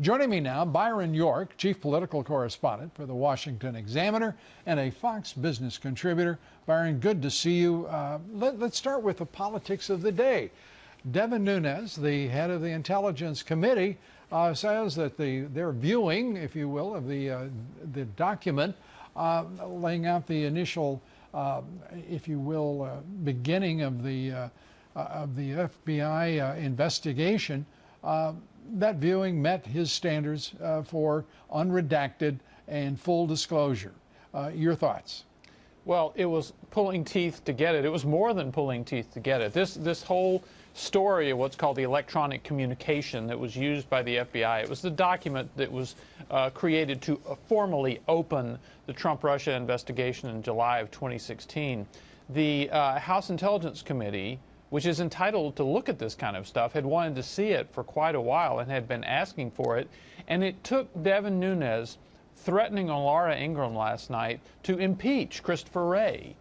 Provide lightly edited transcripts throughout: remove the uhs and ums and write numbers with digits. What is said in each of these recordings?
Joining me now, Byron York, chief political correspondent for the Washington Examiner and a Fox Business contributor. Byron, good to see you. Let's start with the politics of the day. Devin Nunes, the head of the Intelligence Committee, says that their viewing, if you will, of the document laying out the initial, if you will, beginning of the FBI investigation, that viewing met his standards for unredacted and full disclosure. Your thoughts? Well, it was pulling teeth to get it. It was more than pulling teeth to get it. This whole story of what's called the electronic communication that was used by the FBI, it was the document that was created to formally open the Trump-Russia investigation in July of 2016. The House Intelligence Committee, which is entitled to look at this kind of stuff, had wanted to see it for quite a while and had been asking for it. And it took Devin Nunes threatening on Laura Ingraham last night to impeach Christopher Wray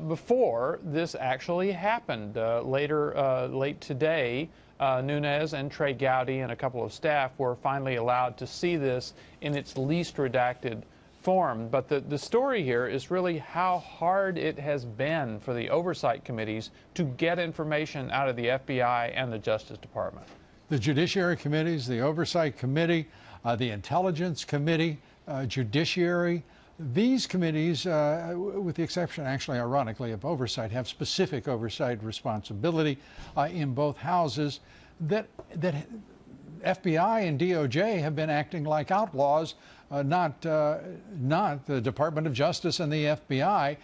before this actually happened. Late today, Nunes and Trey Gowdy and a couple of staff were finally allowed to see this in its least redacted form. But the story here is really how hard it has been for the oversight committees to get information out of the FBI and the Justice Department. The Judiciary Committees, the Oversight Committee, the Intelligence Committee, Judiciary, these committees, with the exception, actually, ironically, of Oversight, have specific oversight responsibility in both houses. That FBI and DOJ have been acting like outlaws, not the Department of Justice and the FBI.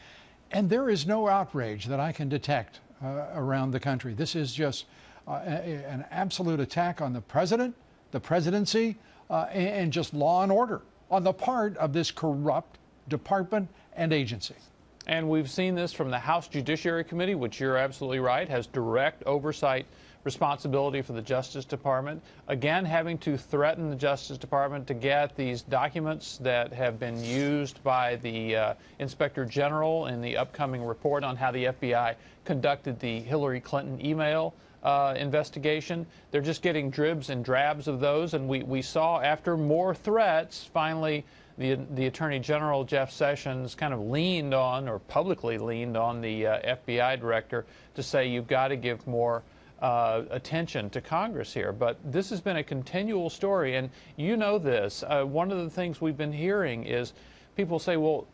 And there is no outrage that I can detect around the country. This is just an absolute attack on the president, the presidency, and just law and order on the part of this corrupt department and agency. And we've seen this from the House Judiciary Committee, which you're absolutely right, has direct oversight responsibility for the Justice Department. Again, having to threaten the Justice Department to get these documents that have been used by the Inspector General in the upcoming report on how the FBI conducted the Hillary Clinton email investigation. They're just getting dribs and drabs of those, and we saw after more threats, finally the Attorney General, Jeff Sessions, kind of leaned on, or publicly leaned on, the FBI director to say you've got to give more attention to Congress here. But this has been a continual story, and you know this. One of the things we've been hearing is people say, well,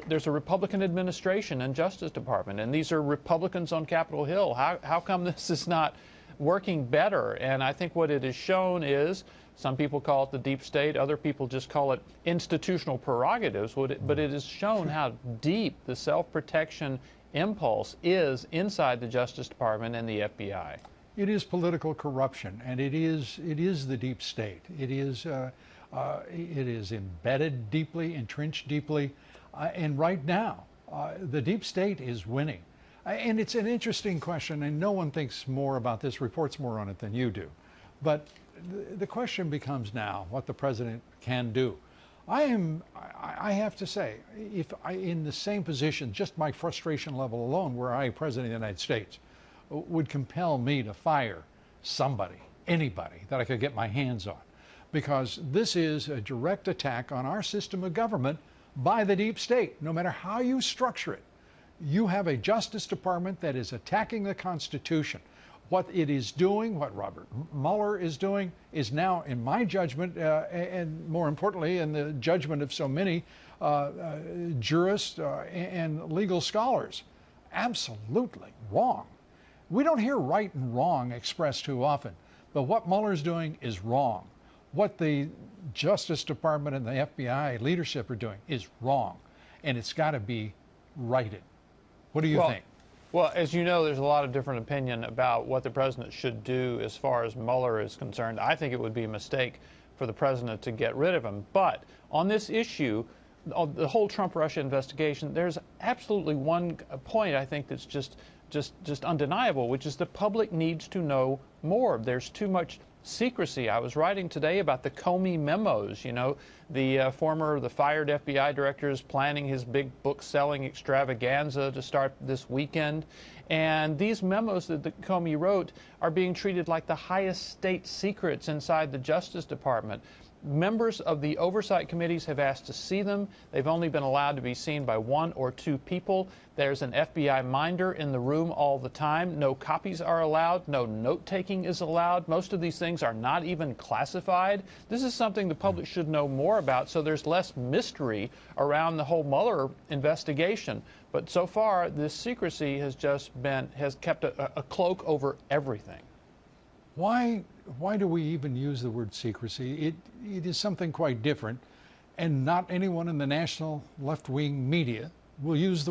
there's a Republican administration and Justice Department, and these are Republicans on Capitol Hill. How come this is not working better? And I think what it has shown is, some people call it the deep state, other people just call it institutional prerogatives, but it has shown how deep the self-protection impulse is inside the Justice Department and the FBI. It is political corruption, and it is the deep state. It is embedded deeply, entrenched deeply, and right now, the deep state is winning. And it's an interesting question, and no one thinks more about this, reports more on it than you do. But the question becomes now what the president can do. I have to say, if in the same position, just my frustration level alone, were I president of the United States, would compel me to fire somebody, anybody that I could get my hands on. Because this is a direct attack on our system of government by the deep state. No matter how you structure it, you have a Justice Department that is attacking the Constitution. What it is doing, what Robert Mueller is doing, is now, in my judgment, and more importantly, in the judgment of so many jurists and legal scholars, absolutely wrong. We don't hear right and wrong expressed too often, but what Mueller's doing is wrong. What the Justice Department and the FBI leadership are doing is wrong, and it's got to be righted. What do you think? Well, as you know, there's a lot of different opinion about what the president should do as far as Mueller is concerned. I think it would be a mistake for the president to get rid of him. But on this issue, the whole Trump-Russia investigation, there's absolutely one point I think that's just undeniable, which is the public needs to know more. There's too much secrecy. I was writing today about the Comey memos, you know, the fired FBI director is planning his big book-selling extravaganza to start this weekend. And these memos that the Comey wrote are being treated like the highest state secrets inside the Justice Department. Members of the oversight committees have asked to see them. They've only been allowed to be seen by 1 or 2 people. There's an FBI minder in the room all the time. No copies are allowed. No note-taking is allowed. Most of these things are not even classified. This is something the public should know more about, so there's less mystery around the whole Mueller investigation. But so far, this secrecy has kept a cloak over everything. Why do we even use the word secrecy? It is something quite different, and not anyone in the national left-wing media will use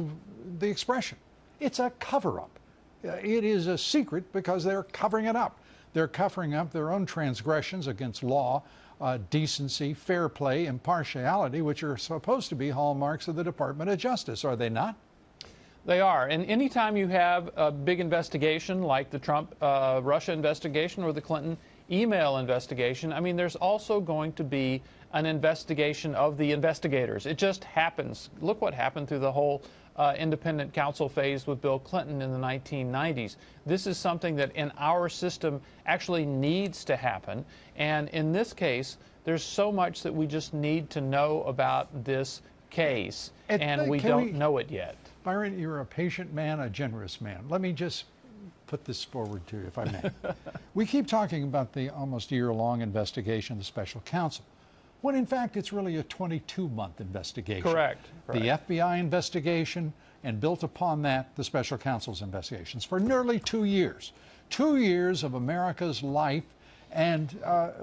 the expression. It's a cover-up. It is a secret because they're covering it up. They're covering up their own transgressions against law, decency, fair play, impartiality, which are supposed to be hallmarks of the Department of Justice, are they not? They are. And anytime you have a big investigation like the Trump Russia investigation or the Clinton email investigation, I mean, there's also going to be an investigation of the investigators. It just happens. Look what happened through the whole independent counsel phase with Bill Clinton in the 1990s. This is something that in our system actually needs to happen. And in this case, there's so much that we just need to know about this case, and we don't know it yet. Byron, you're a patient man, a generous man. Let me just put this forward to you, if I may. We keep talking about the almost year-long investigation of the special counsel, when in fact it's really a 22-month investigation. Correct. The FBI investigation, and built upon that, the special counsel's investigations for nearly 2 years. 2 years of America's life, and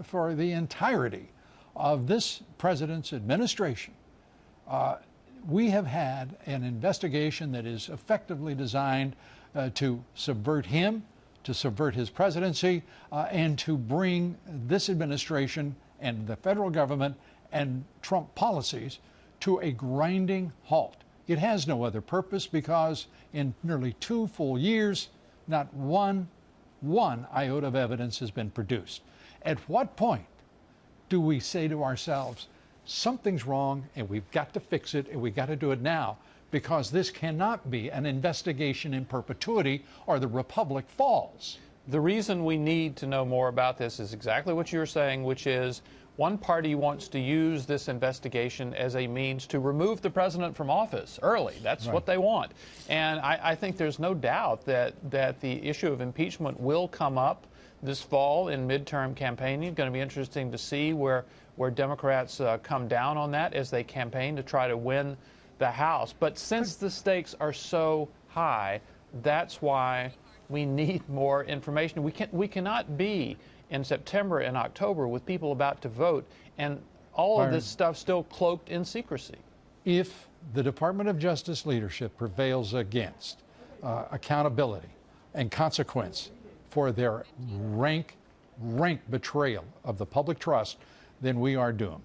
for the entirety of this president's administration, we have had an investigation that is effectively designed to subvert him, to subvert his presidency, and to bring this administration and the federal government and Trump policies to a grinding halt. It has no other purpose because in nearly 2 full years, not one iota of evidence has been produced. At what point do we say to ourselves, something's wrong and we've got to fix it and we've got to do it now, because this cannot be an investigation in perpetuity or the republic falls? The reason we need to know more about this is exactly what you're saying, which is one party wants to use this investigation as a means to remove the president from office early. That's right. What they want. And I think there's no doubt that the issue of impeachment will come up this fall in midterm campaigning. It's going to be interesting to see where Democrats come down on that as they campaign to try to win the House. But since the stakes are so high, that's why we need more information. We cannot be in September and October with people about to vote and all of this stuff still cloaked in secrecy. If the Department of Justice leadership prevails against accountability and consequence for their rank betrayal of the public trust, then we are doomed.